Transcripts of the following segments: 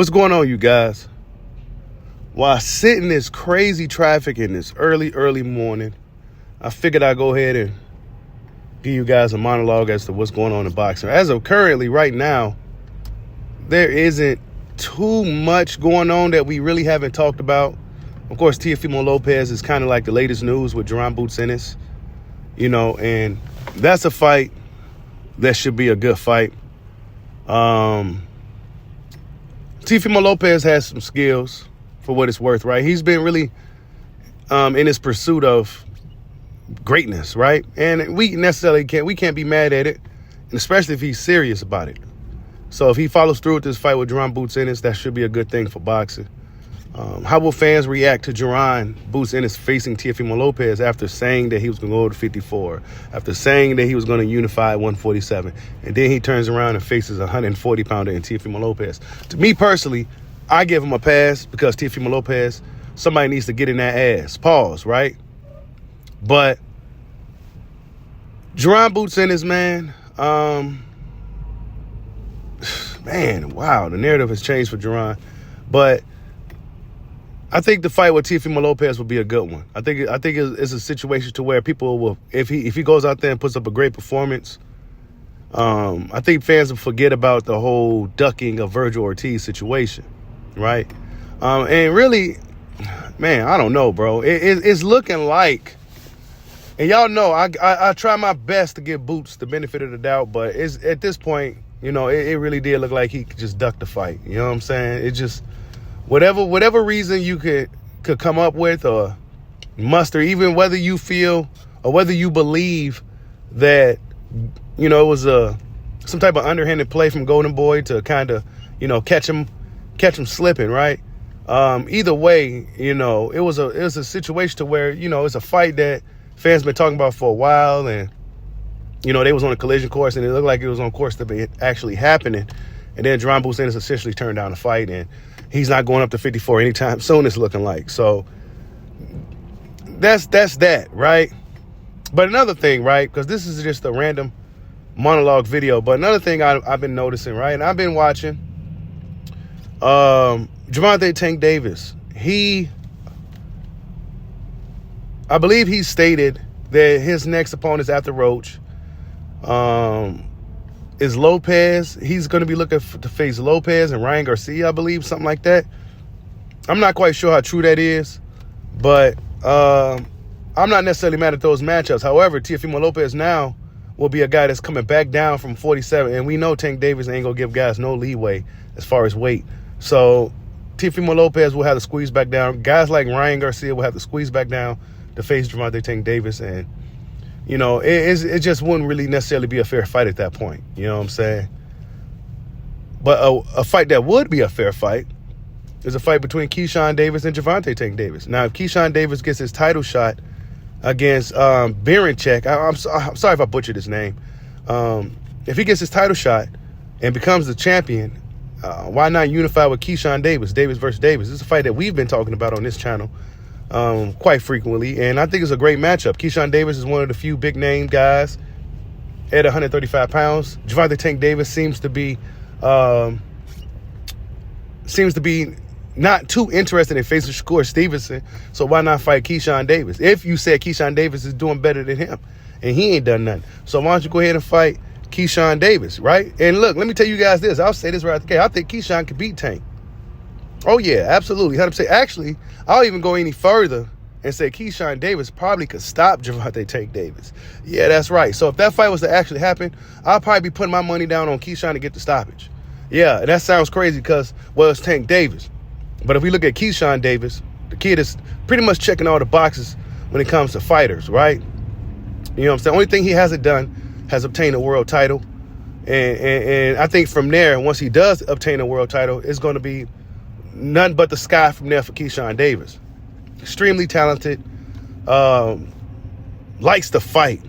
What's going on, you guys? While I sit in this crazy traffic in this early morning, I figured I'd go ahead and give you guys a monologue as to what's going on in boxing. As of currently, right now, there isn't too much going on that we really haven't talked about. Of course, Teofimo Lopez is kind of like the latest news with Jaron Ennis, and that's a fight that should be a good fight. Teofimo Lopez has some skills for what it's worth, right? He's been really in his pursuit of greatness, right? And we can't be mad at it, and especially if he's serious about it. So if he follows through with this fight with Jaron Ennis, that should be a good thing for boxing. How will fans react to Jaron Ennis facing Teofimo Lopez after saying that he was going to go to 54, after saying that he was going to unify at 147, and then he turns around and faces a 140-pounder in Teofimo Lopez? To me personally, I give him a pass because Teofimo Lopez, somebody needs to get in that ass. Pause, right? But Jaron Ennis, man, wow, the narrative has changed for Jaron. But I think the fight with Teofimo Lopez will be a good one. I think it's a situation to where people will, if he goes out there and puts up a great performance, I think fans will forget about the whole ducking of Virgil Ortiz situation, right? And really, man, I don't know, bro. It's looking like, and y'all know I try my best to give Boots the benefit of the doubt, but it's at this point, it really did look like he could just duck the fight. You know what I'm saying? It just, whatever reason you could come up with or muster, even whether you feel or whether you believe that, it was some type of underhanded play from Golden Boy to kind of, catch him slipping, right? Either way, it was a situation to where, it's a fight that fans been talking about for a while, and they was on a collision course, and it looked like it was on course to be actually happening. And then Jaron Ennis essentially turned down the fight, and he's not going up to 54 anytime soon, it's looking like. So that's that, right? But another thing, right, because this is just a random monologue video, but another thing I've been noticing, right, and I've been watching Gervonta Tank Davis. I believe he stated that his next opponent is after Roach. Is Lopez. He's going to be looking to face Lopez and Ryan Garcia, I believe, something like that. I'm not quite sure how true that is, but I'm not necessarily mad at those matchups. However, Teofimo Lopez now will be a guy that's coming back down from 47, and we know Tank Davis ain't going to give guys no leeway as far as weight. So Teofimo Lopez will have to squeeze back down. Guys like Ryan Garcia will have to squeeze back down to face Gervonta Tank Davis, and it just wouldn't really necessarily be a fair fight at that point. You know what I'm saying? But a fight that would be a fair fight is a fight between Keyshawn Davis and Gervonta Tank Davis. Now, if Keyshawn Davis gets his title shot against Berincek, I'm sorry if I butchered his name. If he gets his title shot and becomes the champion, why not unify with Keyshawn Davis, Davis versus Davis? This is a fight that we've been talking about on this channel quite frequently, and I think it's a great matchup. Keyshawn Davis is one of the few big name guys at 135 pounds. Gervonta Tank Davis seems to be not too interested in facing Shakur Stevenson, so why not fight Keyshawn Davis? If you said Keyshawn Davis is doing better than him, and he ain't done nothing, so why don't you go ahead and fight Keyshawn Davis, right? And look, let me tell you guys this. I'll say this right at the gate. I think Keyshawn could beat Tank. Oh, yeah, absolutely. 100%. Actually, I'll even go any further and say Keyshawn Davis probably could stop Gervonta Tank Davis. Yeah, that's right. So if that fight was to actually happen, I'll probably be putting my money down on Keyshawn to get the stoppage. Yeah, that sounds crazy because, well, it's Tank Davis. But if we look at Keyshawn Davis, the kid is pretty much checking all the boxes when it comes to fighters, right? You know what I'm saying? The only thing he hasn't done has obtained a world title. And I think from there, once he does obtain a world title, it's going to be nothing but the sky from there for Keyshawn Davis. Extremely talented, likes to fight,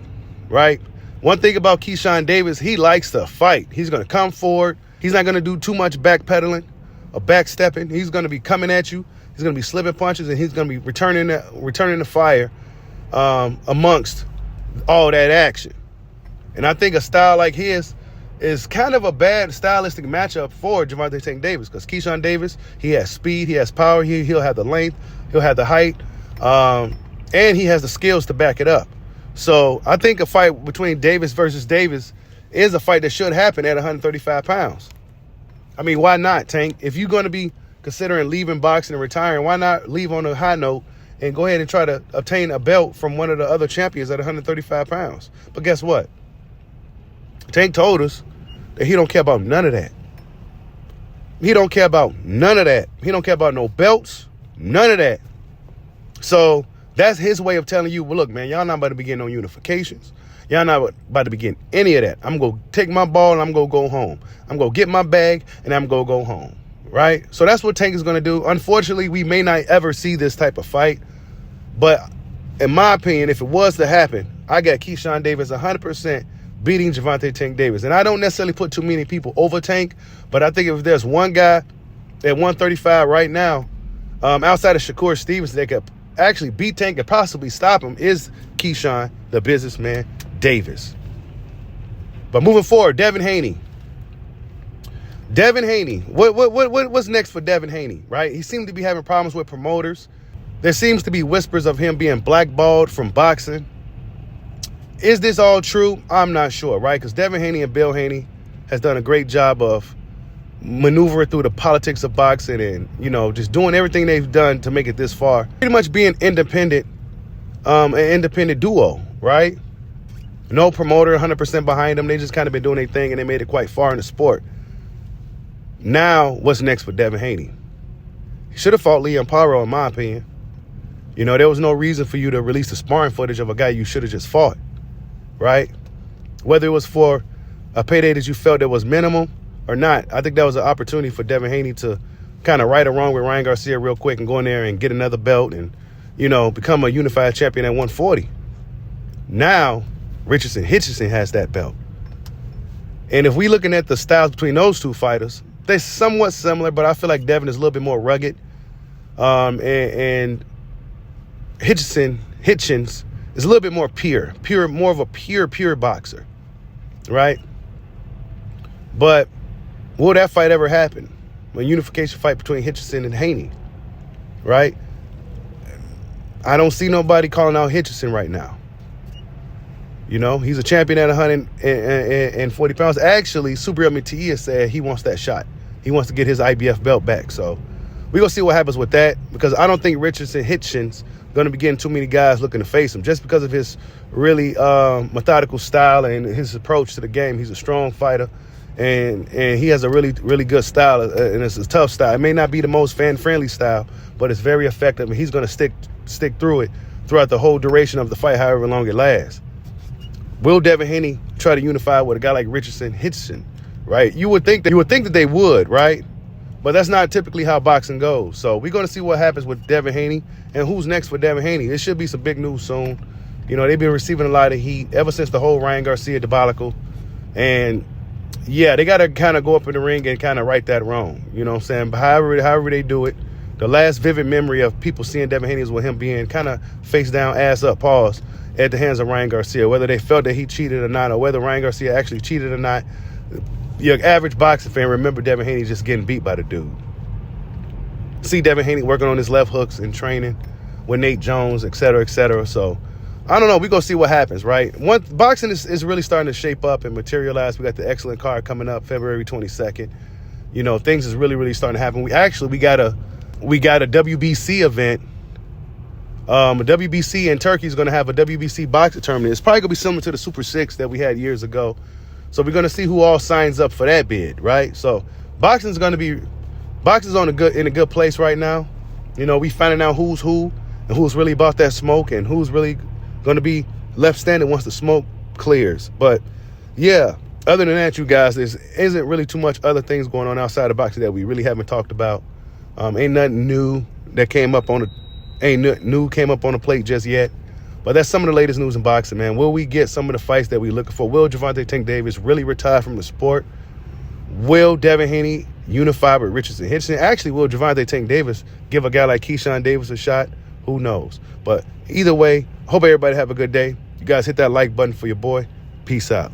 right? One thing about Keyshawn Davis, he likes to fight. He's going to come forward. He's not going to do too much backpedaling or backstepping. He's going to be coming at you. He's going to be slipping punches, and he's going to be returning the fire amongst all that action. And I think a style like his is kind of a bad stylistic matchup for Gervonta Tank Davis, because Keyshawn Davis, he has speed, he has power, he'll have the length, he'll have the height, and he has the skills to back it up. So I think a fight between Davis versus Davis is a fight that should happen at 135 pounds. I mean, why not, Tank? If you're going to be considering leaving boxing and retiring, why not leave on a high note and go ahead and try to obtain a belt from one of the other champions at 135 pounds? But guess what? Tank told us that he don't care about none of that. He don't care about none of that. He don't care about no belts, none of that. So that's his way of telling you, well, look, man, y'all not about to begin no unifications. Y'all not about to begin any of that. I'm going to take my ball and I'm going to go home. I'm going to get my bag and I'm going to go home, right? So that's what Tank is going to do. Unfortunately, we may not ever see this type of fight. But in my opinion, if it was to happen, I got Keyshawn Davis 100% beating Gervonta Tank Davis. And I don't necessarily put too many people over Tank, but I think if there's one guy at 135 right now, outside of Shakur Stevenson, that could actually beat Tank and possibly stop him, is Keyshawn, the businessman, Davis. But moving forward, Devin Haney. Devin Haney. What's next for Devin Haney, right? He seemed to be having problems with promoters. There seems to be whispers of him being blackballed from boxing. Is this all true? I'm not sure, right? Because Devin Haney and Bill Haney has done a great job of maneuvering through the politics of boxing and, you know, just doing everything they've done to make it this far. Pretty much being independent, an independent duo, right? No promoter, 100% behind them. They just kind of been doing their thing and they made it quite far in the sport. Now, what's next for Devin Haney? He should have fought Liam Paro, in my opinion. You know, there was no reason for you to release the sparring footage of a guy you should have just fought, right? Whether it was for a payday that you felt that was minimal or not, I think that was an opportunity for Devin Haney to kind of right or wrong with Ryan Garcia real quick and go in there and get another belt and, you know, become a unified champion at 140. Now, Hitchinson has that belt. And if we looking at the styles between those two fighters, they're somewhat similar, but I feel like Devin is a little bit more rugged. And Hitchens is a little bit more pure, more of a pure boxer, right? But will that fight ever happen? A unification fight between Hitchison and Haney, right? I don't see nobody calling out Hitchison right now. You know, he's a champion at 140 pounds. Actually, Subriel Matias said he wants that shot. He wants to get his IBF belt back. So we're going to see what happens with that, because I don't think Hitchens going to be getting too many guys looking to face him just because of his really methodical style and his approach to the game. He's a strong fighter, and he has a really, really good style, and it's a tough style. It may not be the most fan-friendly style, but it's very effective, and he's going to stick through it throughout the whole duration of the fight, however long it lasts. Will Devin Haney try to unify with a guy like Hitchison, right? You would think that they would, right? But that's not typically how boxing goes. So we're going to see what happens with Devin Haney and who's next for Devin Haney. There should be some big news soon. You know, they've been receiving a lot of heat ever since the whole Ryan Garcia debacle. And, yeah, they got to kind of go up in the ring and kind of right that wrong. You know what I'm saying? But however they do it, the last vivid memory of people seeing Devin Haney is with him being kind of face down, ass up, pause, at the hands of Ryan Garcia. Whether they felt that he cheated or not, or whether Ryan Garcia actually cheated or not, your average boxing fan remember Devin Haney just getting beat by the dude. See Devin Haney working on his left hooks in training with Nate Jones, et cetera, et cetera. So, I don't know. We're going to see what happens, right? Boxing is really starting to shape up and materialize. We got the excellent card coming up February 22nd. You know, things is really, really starting to happen. We got a WBC event. A WBC in Turkey is going to have a WBC boxing tournament. It's probably going to be similar to the Super 6 that we had years ago. So we're going to see who all signs up for that bid, right? So boxing's in a good place right now. You know, we finding out who's who and who's really about that smoke and who's really going to be left standing once the smoke clears. But yeah, other than that, you guys, there isn't really too much other things going on outside of boxing that we really haven't talked about. Ain't nothing new that came up on the plate just yet. But that's some of the latest news in boxing, man. Will we get some of the fights that we're looking for? Will Gervonta Tank Davis really retire from the sport? Will Devin Haney unify with Hitchison? Actually, will Gervonta Tank Davis give a guy like Keyshawn Davis a shot? Who knows? But either way, hope everybody have a good day. You guys hit that like button for your boy. Peace out.